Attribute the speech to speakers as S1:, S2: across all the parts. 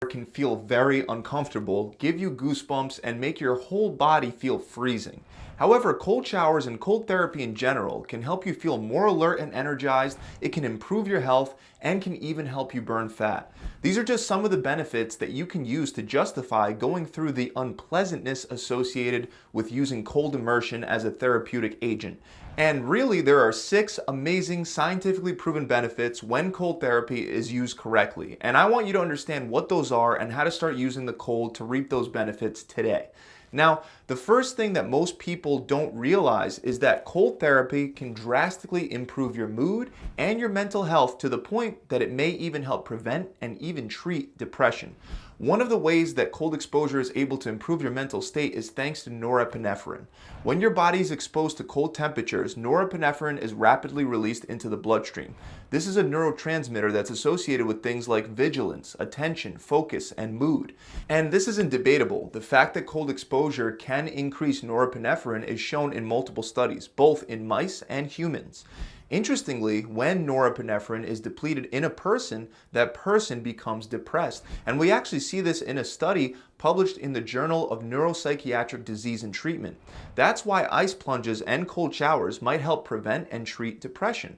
S1: can feel very uncomfortable, give you goosebumps, and make your whole body feel freezing. However, cold showers and cold therapy in general can help you feel more alert and energized, it can improve your health, and can even help you burn fat. These are just some of the benefits that you can use to justify going through the unpleasantness associated with using cold immersion as a therapeutic agent. And really, there are 6 amazing scientifically proven benefits when cold therapy is used correctly. And I want you to understand what those are and how to start using the cold to reap those benefits today. Now, the first thing that most people don't realize is that cold therapy can drastically improve your mood and your mental health to the point that it may even help prevent and even treat depression. One of the ways that cold exposure is able to improve your mental state is thanks to norepinephrine. When your body is exposed to cold temperatures, norepinephrine is rapidly released into the bloodstream. This is a neurotransmitter that's associated with things like vigilance, attention, focus, and mood. And this isn't debatable. The fact that cold exposure can increase norepinephrine is shown in multiple studies, both in mice and humans. Interestingly, when norepinephrine is depleted in a person, that person becomes depressed. And we actually see this in a study published in the Journal of Neuropsychiatric Disease and Treatment. That's why ice plunges and cold showers might help prevent and treat depression.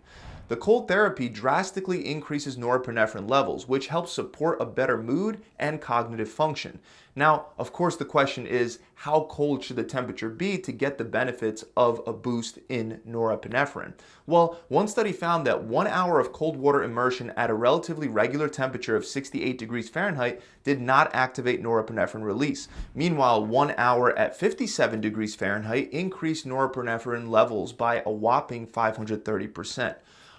S1: The cold therapy drastically increases norepinephrine levels, which helps support a better mood and cognitive function. Now, of course, the question is, how cold should the temperature be to get the benefits of a boost in norepinephrine? Well, one study found that 1 hour of cold water immersion at a relatively regular temperature of 68 degrees Fahrenheit did not activate norepinephrine release. Meanwhile, 1 hour at 57 degrees Fahrenheit increased norepinephrine levels by a whopping 530%.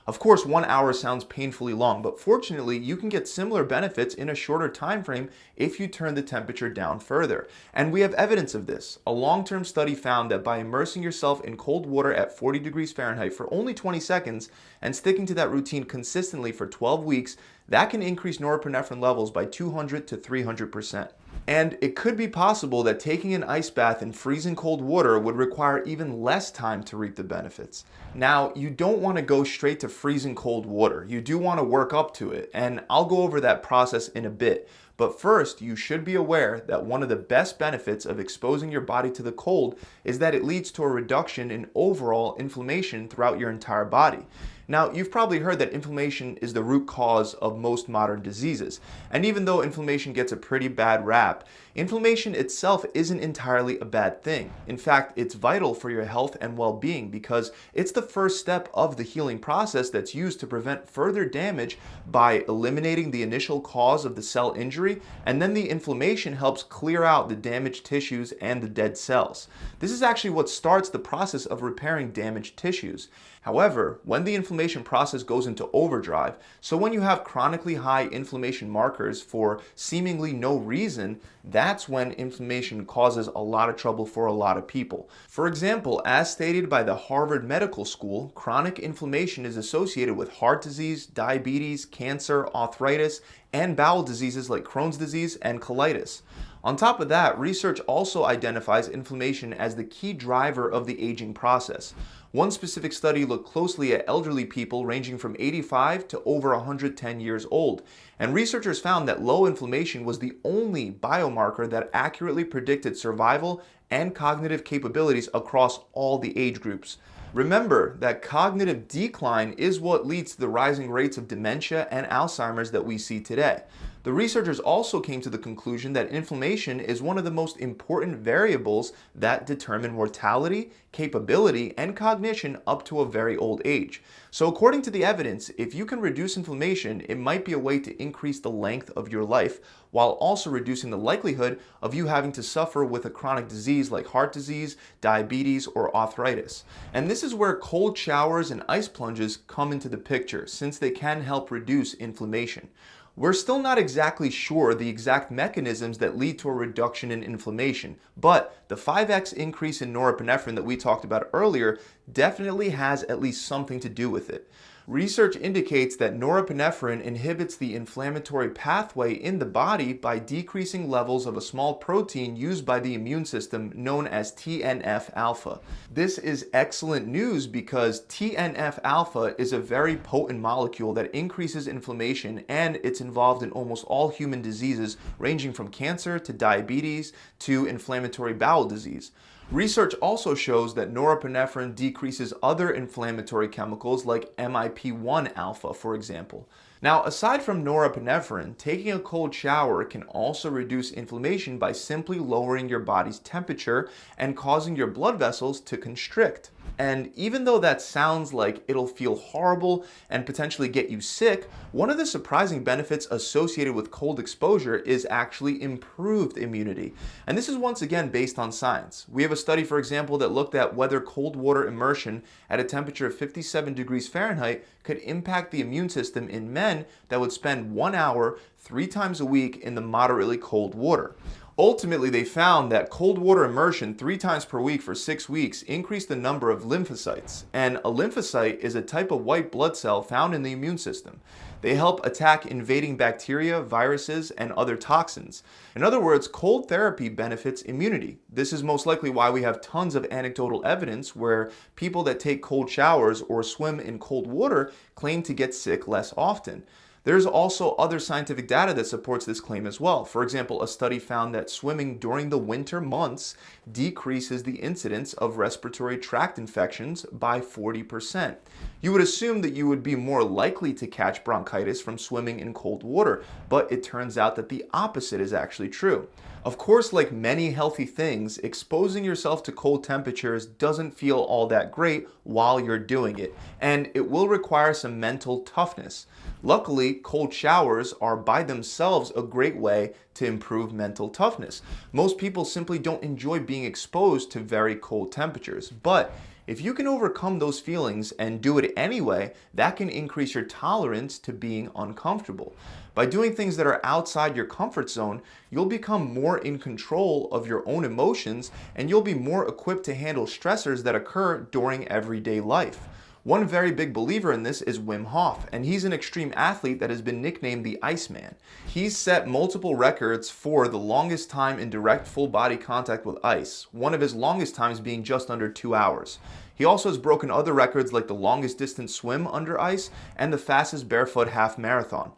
S1: Of course, 1 hour sounds painfully long, but fortunately, you can get similar benefits in a shorter time frame if you turn the temperature down further. And we have evidence of this. A long-term study found that by immersing yourself in cold water at 40 degrees Fahrenheit for only 20 seconds and sticking to that routine consistently for 12 weeks, that can increase norepinephrine levels by 200 to 300%. And it could be possible that taking an ice bath in freezing cold water would require even less time to reap the benefits. Now, you don't want to go straight to freezing cold water. You do want to work up to it, and I'll go over that process in a bit. But first, you should be aware that one of the best benefits of exposing your body to the cold is that it leads to a reduction in overall inflammation throughout your entire body. Now, you've probably heard that inflammation is the root cause of most modern diseases. And even though inflammation gets a pretty bad rap, inflammation itself isn't entirely a bad thing. In fact, it's vital for your health and well-being because it's the first step of the healing process that's used to prevent further damage by eliminating the initial cause of the cell injury, and then the inflammation helps clear out the damaged tissues and the dead cells. This is actually what starts the process of repairing damaged tissues. However, when the inflammation process goes into overdrive, so when you have chronically high inflammation markers for seemingly no reason, that's when inflammation causes a lot of trouble for a lot of people. For example, as stated by the Harvard Medical School, chronic inflammation is associated with heart disease, diabetes, cancer, arthritis, and bowel diseases like Crohn's disease and colitis. On top of that, research also identifies inflammation as the key driver of the aging process. One specific study looked closely at elderly people ranging from 85 to over 110 years old, and researchers found that low inflammation was the only biomarker that accurately predicted survival and cognitive capabilities across all the age groups. Remember that cognitive decline is what leads to the rising rates of dementia and Alzheimer's that we see today. The researchers also came to the conclusion that inflammation is one of the most important variables that determine mortality, capability, and cognition up to a very old age. So according to the evidence, if you can reduce inflammation, it might be a way to increase the length of your life while also reducing the likelihood of you having to suffer with a chronic disease like heart disease, diabetes, or arthritis. And this is where cold showers and ice plunges come into the picture, since they can help reduce inflammation. We're still not exactly sure the exact mechanisms that lead to a reduction in inflammation, but the 5x increase in norepinephrine that we talked about earlier definitely has at least something to do with it. Research indicates that norepinephrine inhibits the inflammatory pathway in the body by decreasing levels of a small protein used by the immune system known as TNF-alpha. This is excellent news because TNF-alpha is a very potent molecule that increases inflammation, and it's involved in almost all human diseases ranging from cancer to diabetes to inflammatory bowel disease. Research also shows that norepinephrine decreases other inflammatory chemicals like MIP-1 alpha, for example. Now, aside from norepinephrine, taking a cold shower can also reduce inflammation by simply lowering your body's temperature and causing your blood vessels to constrict. And even though that sounds like it'll feel horrible and potentially get you sick, one of the surprising benefits associated with cold exposure is actually improved immunity. And this is once again based on science. We have a study, for example, that looked at whether cold water immersion at a temperature of 57 degrees Fahrenheit could impact the immune system in men that would spend 1 hour 3 times a week in the moderately cold water. Ultimately, they found that cold water immersion 3 times per week for 6 weeks increased the number of lymphocytes. And a lymphocyte is a type of white blood cell found in the immune system. They help attack invading bacteria, viruses, and other toxins. In other words, cold therapy benefits immunity. This is most likely why we have tons of anecdotal evidence where people that take cold showers or swim in cold water claim to get sick less often. There's also other scientific data that supports this claim as well. For example, a study found that swimming during the winter months decreases the incidence of respiratory tract infections by 40%. You would assume that you would be more likely to catch bronchitis from swimming in cold water, but it turns out that the opposite is actually true. Of course, like many healthy things, exposing yourself to cold temperatures doesn't feel all that great while you're doing it, and it will require some mental toughness. Luckily, cold showers are by themselves a great way to improve mental toughness. Most people simply don't enjoy being exposed to very cold temperatures, but if you can overcome those feelings and do it anyway, that can increase your tolerance to being uncomfortable. By doing things that are outside your comfort zone, you'll become more in control of your own emotions, and you'll be more equipped to handle stressors that occur during everyday life. One very big believer in this is Wim Hof, and he's an extreme athlete that has been nicknamed the Iceman. He's set multiple records for the longest time in direct full body contact with ice, one of his longest times being just under 2 hours. He also has broken other records like the longest distance swim under ice and the fastest barefoot half marathon.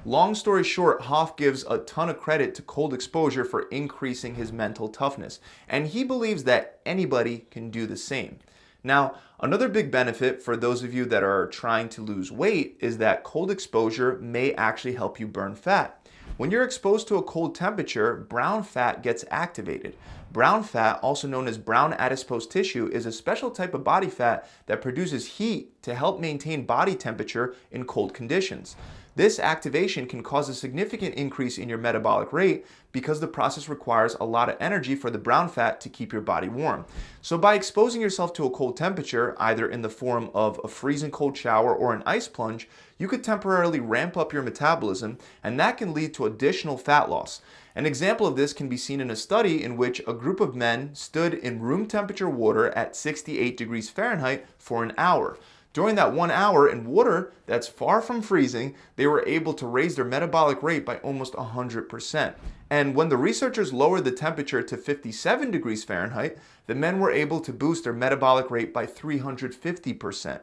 S1: Long story short, Hof gives a ton of credit to cold exposure for increasing his mental toughness, and he believes that anybody can do the same. Now, another big benefit for those of you that are trying to lose weight is that cold exposure may actually help you burn fat. When you're exposed to a cold temperature, brown fat gets activated. Brown fat, also known as brown adipose tissue, is a special type of body fat that produces heat to help maintain body temperature in cold conditions. This activation can cause a significant increase in your metabolic rate because the process requires a lot of energy for the brown fat to keep your body warm. So by exposing yourself to a cold temperature, either in the form of a freezing cold shower or an ice plunge, you could temporarily ramp up your metabolism, and that can lead to additional fat loss. An example of this can be seen in a study in which a group of men stood in room temperature water at 68 degrees Fahrenheit for an hour. During that 1 hour in water that's far from freezing, they were able to raise their metabolic rate by almost 100%. And when the researchers lowered the temperature to 57 degrees Fahrenheit, the men were able to boost their metabolic rate by 350%.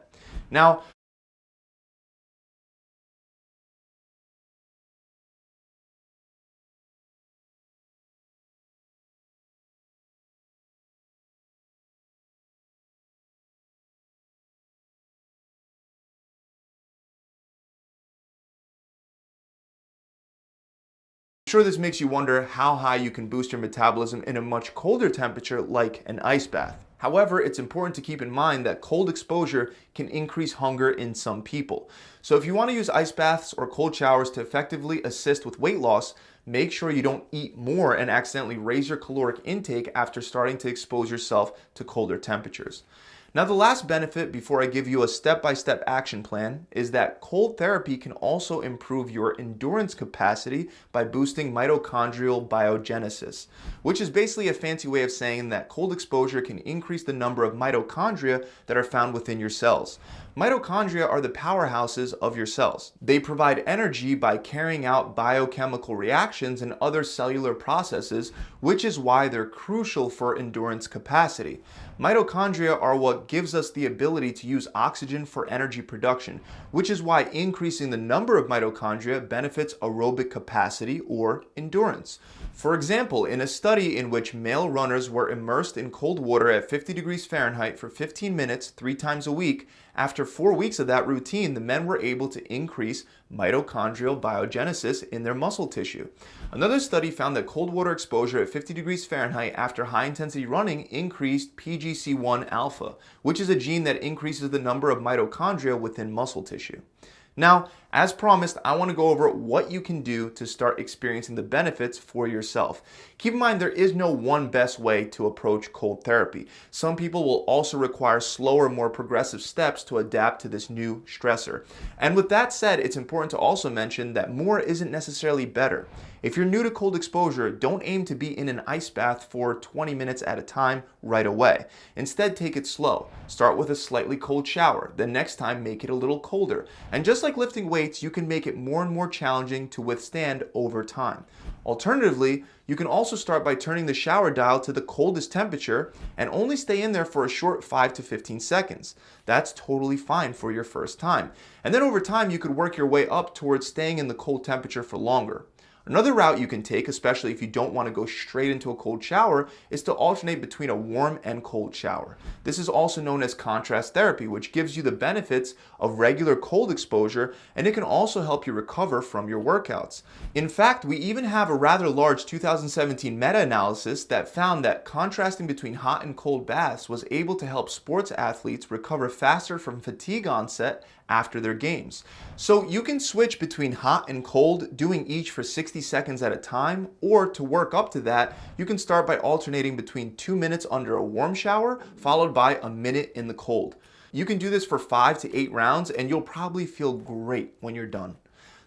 S1: Now, I'm sure this makes you wonder how high you can boost your metabolism in a much colder temperature like an ice bath. However, it's important to keep in mind that cold exposure can increase hunger in some people. So if you want to use ice baths or cold showers to effectively assist with weight loss, make sure you don't eat more and accidentally raise your caloric intake after starting to expose yourself to colder temperatures. Now, the last benefit before I give you a step-by-step action plan is that cold therapy can also improve your endurance capacity by boosting mitochondrial biogenesis, which is basically a fancy way of saying that cold exposure can increase the number of mitochondria that are found within your cells. Mitochondria are the powerhouses of your cells. They provide energy by carrying out biochemical reactions and other cellular processes, which is why they're crucial for endurance capacity. Mitochondria are what gives us the ability to use oxygen for energy production, which is why increasing the number of mitochondria benefits aerobic capacity or endurance. For example, in a study in which male runners were immersed in cold water at 50 degrees Fahrenheit for 15 minutes 3 times a week, after 4 weeks of that routine, the men were able to increase mitochondrial biogenesis in their muscle tissue. Another study found that cold water exposure at 50 degrees Fahrenheit after high-intensity running increased PGC1 alpha, which is a gene that increases the number of mitochondria within muscle tissue. Now, as promised, I want to go over what you can do to start experiencing the benefits for yourself. Keep in mind there is no one best way to approach cold therapy. Some people will also require slower, more progressive steps to adapt to this new stressor. And with that said, it's important to also mention that more isn't necessarily better. If you're new to cold exposure, don't aim to be in an ice bath for 20 minutes at a time right away. Instead, take it slow. Start with a slightly cold shower. Then next time, make it a little colder. And just like lifting weights, you can make it more and more challenging to withstand over time. Alternatively, you can also start by turning the shower dial to the coldest temperature and only stay in there for a short 5 to 15 seconds. That's totally fine for your first time. And then over time, you could work your way up towards staying in the cold temperature for longer. Another route you can take, especially if you don't want to go straight into a cold shower, is to alternate between a warm and cold shower. This is also known as contrast therapy, which gives you the benefits of regular cold exposure, and it can also help you recover from your workouts. In fact, we even have a rather large 2017 meta-analysis that found that contrasting between hot and cold baths was able to help sports athletes recover faster from fatigue onset after their games. So you can switch between hot and cold, doing each for 60 seconds at a time, or to work up to that, you can start by alternating between 2 minutes under a warm shower, followed by a minute in the cold. You can do this for 5 to 8 rounds, and you'll probably feel great when you're done.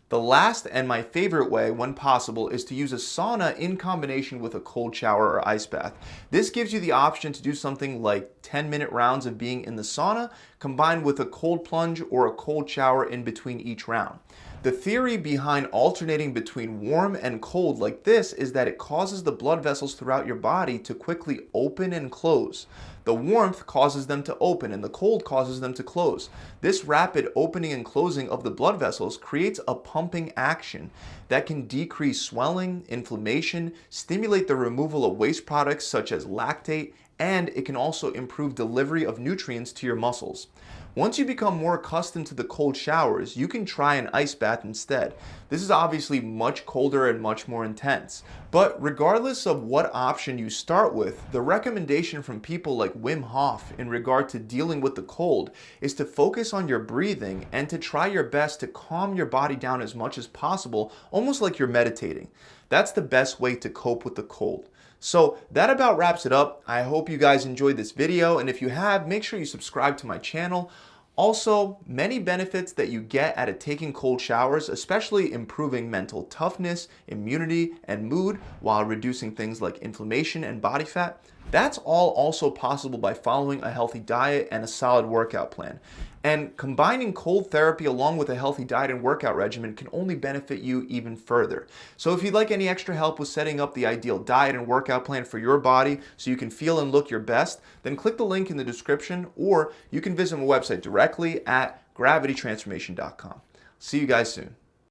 S1: The last and my favorite way, when possible, is to use a sauna in combination with a cold shower or ice bath. This gives you the option to do something like 10-minute rounds of being in the sauna, combined with a cold plunge or a cold shower in between each round. The theory behind alternating between warm and cold like this is that it causes the blood vessels throughout your body to quickly open and close. The warmth causes them to open and the cold causes them to close. This rapid opening and closing of the blood vessels creates a pumping action that can decrease swelling, inflammation, stimulate the removal of waste products such as lactate, and it can also improve delivery of nutrients to your muscles. Once you become more accustomed to the cold showers, you can try an ice bath instead. This is obviously much colder and much more intense. But regardless of what option you start with, the recommendation from people like Wim Hof in regard to dealing with the cold is to focus on your breathing and to try your best to calm your body down as much as possible, almost like you're meditating. That's the best way to cope with the cold. So that about wraps it up. I hope you guys enjoyed this video, and if you have, make sure you subscribe to my channel. Also, many benefits that you get out of taking cold showers, especially improving mental toughness, immunity, and mood while reducing things like inflammation and body fat. That's all also possible by following a healthy diet and a solid workout plan. And combining cold therapy along with a healthy diet and workout regimen can only benefit you even further. So if you'd like any extra help with setting up the ideal diet and workout plan for your body so you can feel and look your best, then click the link in the description, or you can visit my website directly at gravitytransformation.com. See you guys soon.